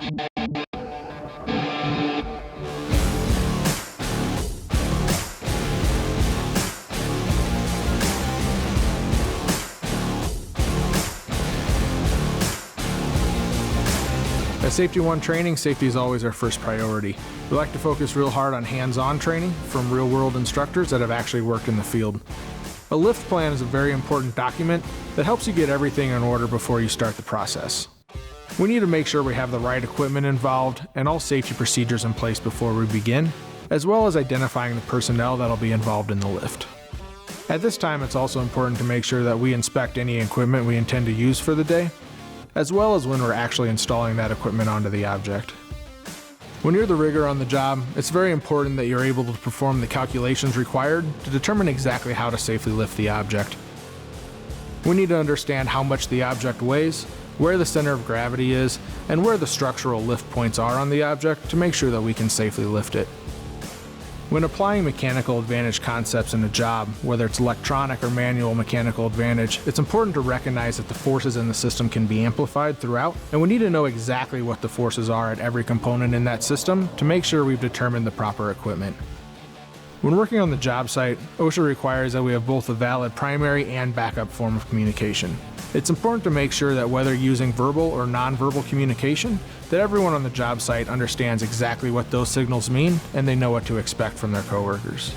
At Safety 1 training, safety is always our first priority. We like to focus real hard on hands-on training from real-world instructors that have actually worked in the field. A lift plan is a very important document that helps you get everything in order before you start the process. We need to make sure we have the right equipment involved and all safety procedures in place before we begin, as well as identifying the personnel that will be involved in the lift. At this time, it's also important to make sure that we inspect any equipment we intend to use for the day, as well as when we're actually installing that equipment onto the object. When you're the rigger on the job, it's very important that you're able to perform the calculations required to determine exactly how to safely lift the object. We need to understand how much the object weighs, where the center of gravity is, and where the structural lift points are on the object to make sure that we can safely lift it. When applying mechanical advantage concepts in a job, whether it's electronic or manual mechanical advantage, it's important to recognize that the forces in the system can be amplified throughout, and we need to know exactly what the forces are at every component in that system to make sure we've determined the proper equipment. When working on the job site, OSHA requires that we have both a valid primary and backup form of communication. It's important to make sure that whether using verbal or nonverbal communication, that everyone on the job site understands exactly what those signals mean and they know what to expect from their coworkers.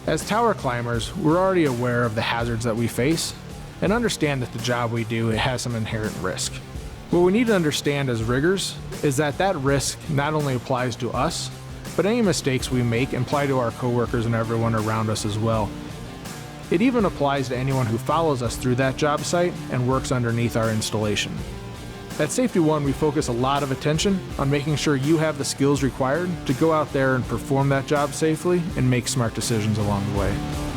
As tower climbers, we're already aware of the hazards that we face and understand that the job we do has some inherent risk. What we need to understand as riggers is that that risk not only applies to us, but any mistakes we make apply to our coworkers and everyone around us as well. It even applies to anyone who follows us through that job site and works underneath our installation. At Safety 1, we focus a lot of attention on making sure you have the skills required to go out there and perform that job safely and make smart decisions along the way.